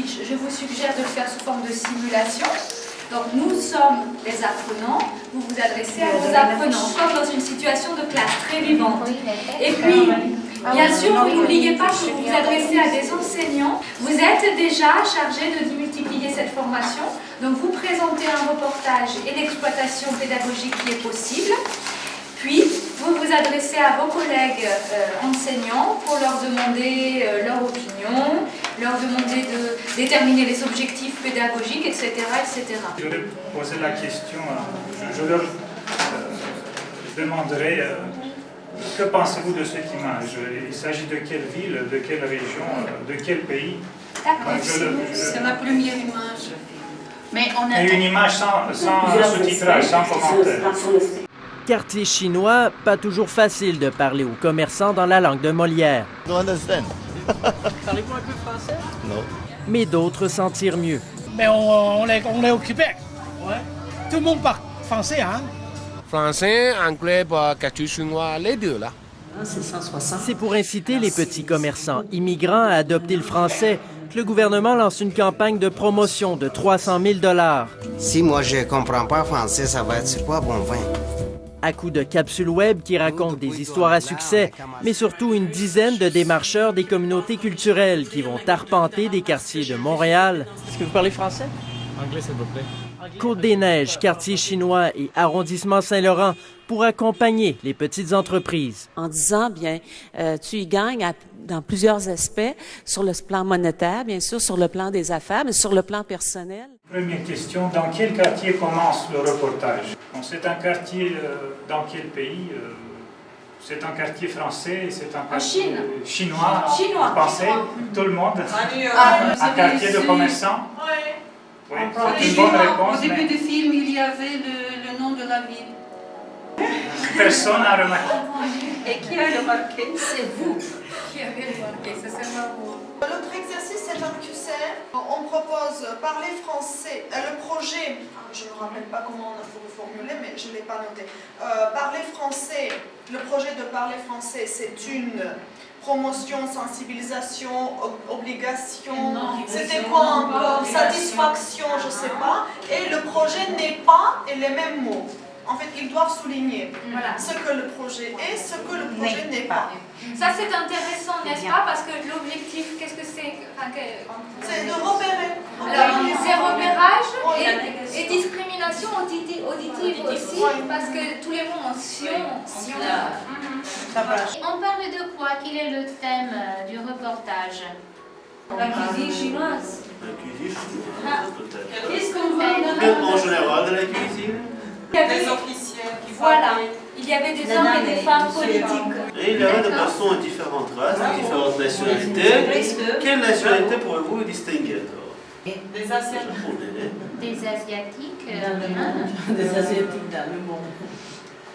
je vous suggère de le faire sous forme de simulation. Donc nous sommes les apprenants, vous vous adressez à vos apprenants, comme dans une situation de classe très vivante. Et puis, bien sûr, vous n'oubliez pas que vous vous adressez à des enseignants. Vous êtes déjà chargé de démultiplier cette formation. Donc vous présentez un reportage et l'exploitation pédagogique qui est possible. Puis, vous vous adressez à vos collègues enseignants pour leur demander leur opinion, leur demander de déterminer les objectifs pédagogiques, etc. etc. Je vais poser la question, je leur demanderai que pensez-vous de cette image? Il s'agit de quelle ville, de quelle région, de quel pays? D'accord. C'est la première image. Mais on a... Et une image sans sous-titrage, sans commentaire. Quartier chinois, pas toujours facile de parler aux commerçants dans la langue de Molière. Parlez-vous un peu français? Non. Mais d'autres s'en tirent mieux. Mais on est occupé. Ouais. Tout le monde parle français, hein? Français, anglais, quartier chinois, les deux là. C'est pour inciter les petits commerçants immigrants à adopter le français que le gouvernement lance une campagne de promotion de 300 000 $. Si moi je comprends pas français, ça va être quoi bon vin? À coup de capsules web qui racontent des histoires à succès, mais surtout une dizaine de démarcheurs des communautés culturelles qui vont arpenter des quartiers de Montréal. Est-ce que vous parlez français? Anglais, s'il vous plaît. Côte-des-Neiges, quartier chinois et arrondissement Saint-Laurent pour accompagner les petites entreprises. En disant, bien, tu y gagnes dans plusieurs aspects, sur le plan monétaire, bien sûr, sur le plan des affaires, mais sur le plan personnel. Première question, dans quel quartier commence le reportage? C'est un quartier dans quel pays? C'est un quartier français, c'est un quartier chinois. Vous pensez? Tout le monde? Un quartier de commerçants? Oui, c'est une bonne réponse. Au début du film, il y avait le nom de la ville. Personne n'a remarqué. Et qui a remarqué? C'est vous qui avez remarqué, c'est seulement vous. L'autre exercice, c'est un QCM. On propose parler français. Le projet, je ne me rappelle pas comment on a formulé, mais je ne l'ai pas noté. Parler français, le projet de parler français, c'est une promotion, sensibilisation, obligation, c'était quoi encore? Satisfaction, je ne sais pas. Et le projet n'est pas les mêmes mots. En fait, ils doivent souligner ce que le projet est, ce que le projet n'est pas. Ça, c'est intéressant, n'est-ce pas? Parce que l'objectif, qu'est-ce que c'est? C'est de repérer. Alors, c'est repérage et discrimination auditive aussi, parce que tous les mots en sion. On parle de quoi? Quel est le thème du reportage? La cuisine chinoise. La cuisine chinoise, peut-être. Qu'est-ce qu'on voit En général, de la cuisine. Des officiels qui Voilà, il y avait des hommes et des femmes politiques. Et il y avait des personnes de différentes races, de différentes nationalités. Quelle nationalité pourrez-vous distinguer? Des Asiatiques. Des Asiatiques. Des Asiatiques dans le monde.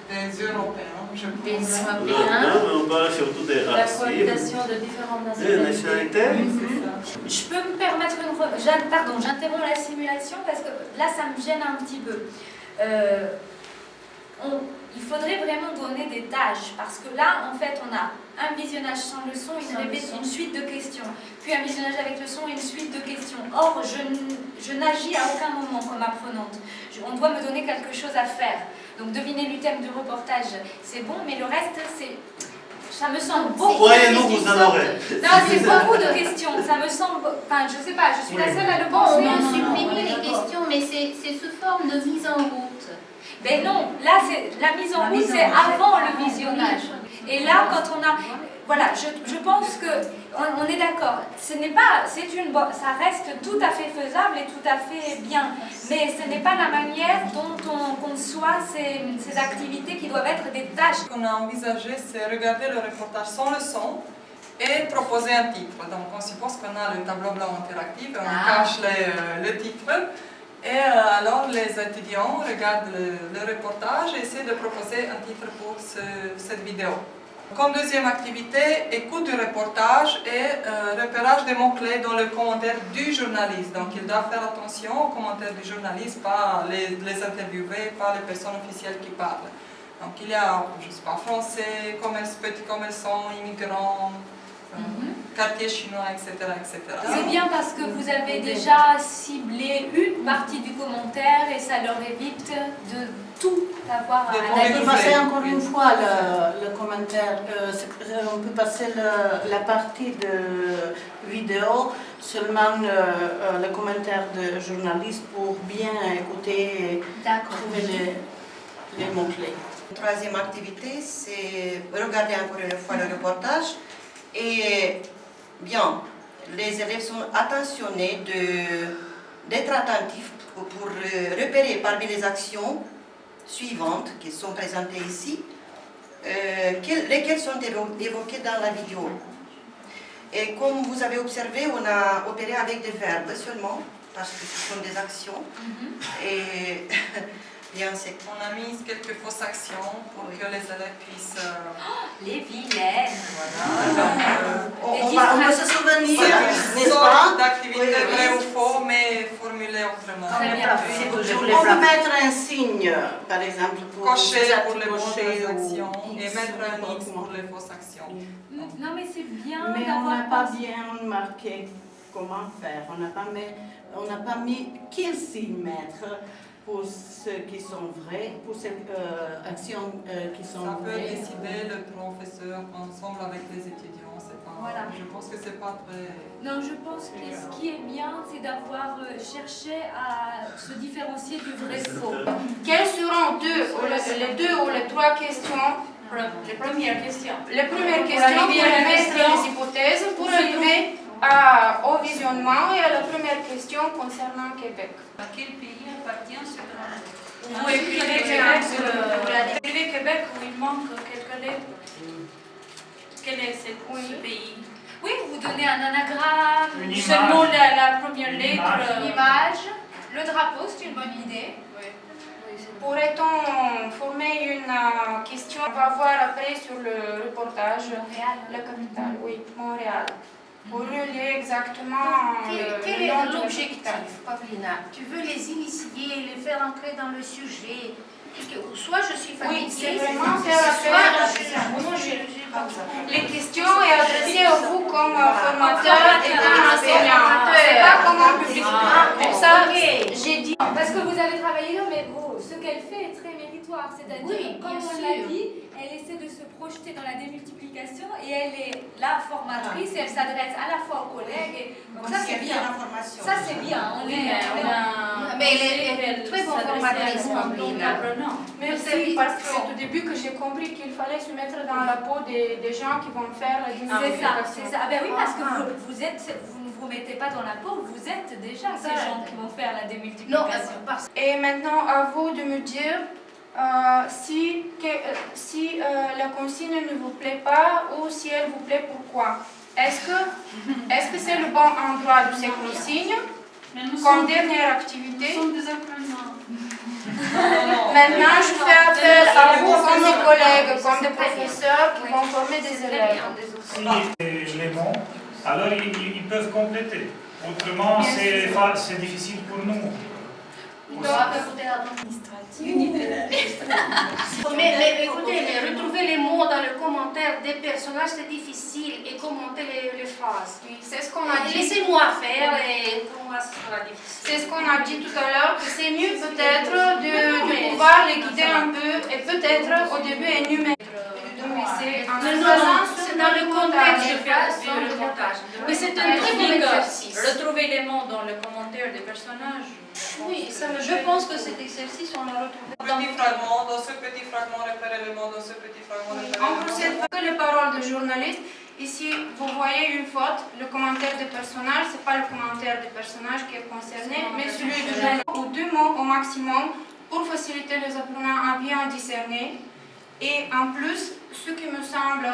Des Européens, je pense. Des Non, Européens. mais on parle surtout des La races. cohabitation de différentes Des nationalités. nationalités? Je peux me permettre une... Pardon, j'interromps la simulation parce que là, ça me gêne un petit peu. Il faudrait vraiment donner des tâches parce que là, en fait, on a un visionnage sans le son, une suite de questions, puis un visionnage avec le son et une suite de questions. Or, je n'agis à aucun moment comme apprenante. On doit me donner quelque chose à faire. Donc, deviner le thème du reportage, c'est bon, mais le reste, ça me semble beaucoup de questions. Croyez-nous, vous en aurez. Non, c'est beaucoup de questions. Ça me semble... Enfin, je sais pas, je suis la seule à le penser. On a supprimé les questions, mais c'est sous forme de mise en route. Ben non, là, la mise en route, c'est avant le visionnage. Et là, quand on a... Voilà, je pense que on est d'accord. Ça reste tout à fait faisable et tout à fait bien. Mais ce n'est pas la manière dont on conçoit ces activités qui doivent être des tâches. Ce qu'on a envisagé, c'est regarder le reportage sans le son et proposer un titre. Donc on suppose qu'on a le tableau blanc interactif, on cache le titre. Et alors les étudiants regardent le reportage et essaient de proposer un titre pour cette vidéo. Comme deuxième activité, écoute du reportage et repérage des mots-clés dans le commentaire du journaliste. Donc ils doivent faire attention aux commentaires du journaliste, pas les interviewer, pas les personnes officielles qui parlent. Donc il y a, je ne sais pas, français, petit commerçant, immigrants. quartier chinois, etc. C'est bien parce que vous avez déjà ciblé une partie du commentaire et ça leur évite de tout avoir à On peut passer encore une fois le commentaire. On peut passer la partie de vidéo, seulement le commentaire de journaliste pour bien écouter et trouver les mots-clés. Troisième activité, c'est regarder encore une fois le reportage. Et bien, les élèves sont attentionnés d'être attentifs pour repérer parmi les actions suivantes qui sont présentées ici, lesquelles sont évoquées dans la vidéo. Et comme vous avez observé, on a opéré avec des verbes seulement, parce que ce sont des actions. Et bien, on a mis quelques fausses actions pour que les élèves puissent... les vilaines. Voilà. On va se souvenir, n'est-ce pas, d'activités vraies ou faux, mais formulées autrement. On peut mettre un signe, par exemple, pour cocher pour les bonnes actions et mettre un X pour les fausses actions. Non, mais c'est bien. Mais on n'a pas bien marqué comment faire. On n'a pas mis quel signe mettre pour ceux qui sont vrais, pour ces actions qui sont vraies. Ça peut décider le professeur ensemble avec les étudiants. Voilà. Je pense que c'est pas très... Non, je pense que ce qui est bien, c'est d'avoir cherché à se différencier du vrai faux. Quelles seront les deux ou les trois questions? Les premières questions. Les premières questions pour mettre les hypothèses pour arriver au visionnement et à la première question concernant Québec. À quel pays appartient ce grand? Vous écrivez Québec où il manque quelques lettres. Quel est ce pays? Oui, vous donnez un anagramme, seulement la première lettre. Une image. Le drapeau, c'est une bonne idée. Oui. Pourrait-on former une question? On va voir après sur le reportage. Montréal. La capitale, oui, Montréal. Pour relier exactement quel est l'objectif, Pavlina? Tu veux les initier, les faire entrer dans le sujet? Soit je suis familier, oui, c'est vraiment faire affaire. Les questions sont adressées à vous comme formateur et comme enseignant. C'est pas comme un public. Pour ça, j'ai dit. Parce que vous avez travaillé là, mais ce qu'elle fait est très méritoire. C'est-à-dire, comme on l'a dit, elle essaie de se projeter dans la démultiplication et elle est la formatrice et elle s'adresse à la fois aux collègues. Donc ça, c'est bien. Ça, c'est bien. Mais elle est très bonne formatrice, Pavlina. Mais c'est parce que c'est au début que j'ai compris qu'il fallait se mettre dans la peau des gens qui vont faire la démultiplication. C'est ça. Ah ben oui, parce que vous ne vous mettez pas dans la peau, vous êtes déjà ces gens qui vont faire la démultiplication. Et maintenant, à vous de me dire si la consigne ne vous plaît pas ou si elle vous plaît, pourquoi. Est-ce que c'est le bon endroit de ces consignes comme dernière activité? Nous sommes des apprenants. Maintenant, je fais appel à vous comme des collègues, comme des professeurs qui vont former des élèves. Les mots, alors ils peuvent compléter. Autrement, c'est difficile pour nous. Mais écoutez, retrouver les mots dans le commentaire des personnages, c'est difficile et commenter les phrases. Oui, c'est ce qu'on a dit. Laissez-moi faire et pour moi, ce sera difficile. C'est ce qu'on a dit tout à l'heure, que c'est mieux peut-être de pouvoir les guider un peu et peut-être au début énumérer. C'est dans le contexte de faire le reportage. Mais c'est un très bon exercice. Retrouver les mots dans le commentaire des personnages. Oui, je pense que cet exercice, on l'a retrouvé dans ce petit fragment, repérer les mots dans ce petit fragment. On procède que les paroles de journalistes. Ici, vous voyez une faute, le commentaire des personnages, ce n'est pas le commentaire des personnages qui est concerné, mais celui de journaliste. Ou 2 mots au maximum pour faciliter les apprenants à bien discerner. Et en plus, ce qui me semble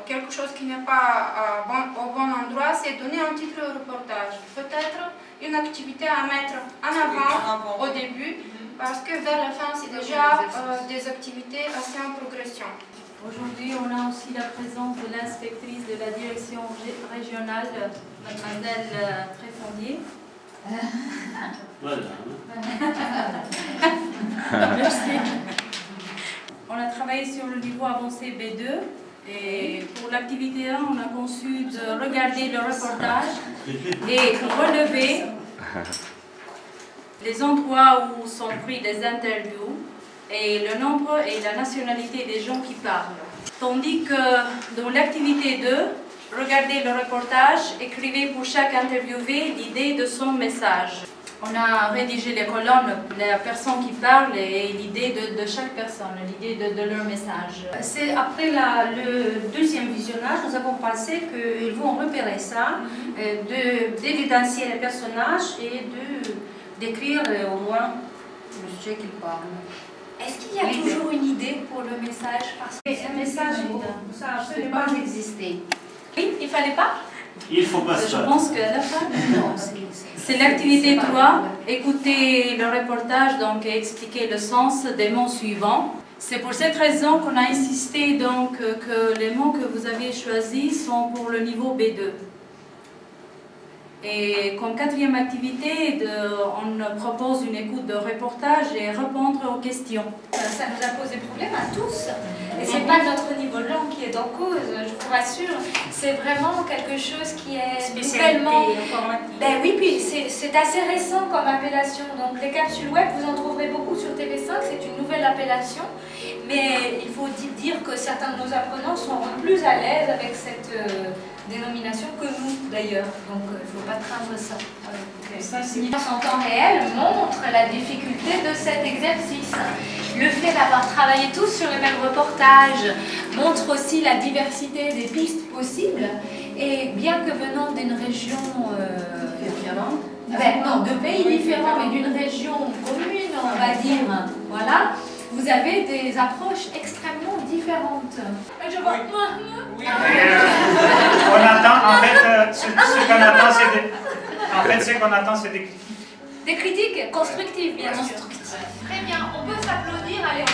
quelque chose qui n'est pas au bon endroit, c'est donner un titre au reportage. Peut-être une activité à mettre en avant au début, parce que vers la fin, c'est déjà des activités assez en progression. Aujourd'hui, on a aussi la présence de l'inspectrice de la direction régionale, mademoiselle Tréfondier. Voilà. Merci. On a travaillé sur le niveau avancé B2 Et pour l'activité 1, on a conçu de regarder le reportage et relever les endroits où sont pris des interviews et le nombre et la nationalité des gens qui parlent. Tandis que dans l'activité 2, regardez le reportage, écrivez pour chaque interviewé l'idée de son message. On a rédigé les colonnes, la personne qui parle et l'idée de chaque personne, l'idée de leur message. C'est après le deuxième visionnage, nous avons pensé qu'ils vont repérer ça, d'évidencier les personnages et d'écrire au moins le sujet qu'ils parlent. Est-ce qu'il y a toujours une idée pour le message? Parce que un message, ça ne peut pas exister. Oui, il ne fallait pas? Il faut pas ça. Je pense qu'à la fin, non. C'est l'activité 3, écouter le reportage donc, et expliquer le sens des mots suivants. C'est pour cette raison qu'on a insisté donc, que les mots que vous avez choisis sont pour le niveau B2. Et comme quatrième activité, on propose une écoute de reportage et répondre aux questions. Ça nous a posé problème à tous. Et ce n'est pas notre niveau de langue qui est en cause, je vous rassure. C'est vraiment quelque chose qui est nouvellement... Ben oui, puis c'est assez récent comme appellation. Donc les capsules web, vous en trouverez beaucoup sur TV5, c'est une nouvelle appellation. Mais il faut dire que certains de nos apprenants sont plus à l'aise avec cette dénomination que nous d'ailleurs. Donc il ne faut pas craindre ça. En temps réel montre la difficulté de cet exercice. Le fait d'avoir travaillé tous sur le même reportage montre aussi la diversité des pistes possibles. Et bien que venant d'une région de pays différents, mais d'une région commune, on va dire, voilà, vous avez des approches extrêmement différentes. Je vois. On attend, en fait, ce qu'on attend, c'est des... En fait, ce qu'on attend, c'est des critiques. Des critiques constructives, bien sûr. Très bien, on peut s'applaudir, allez.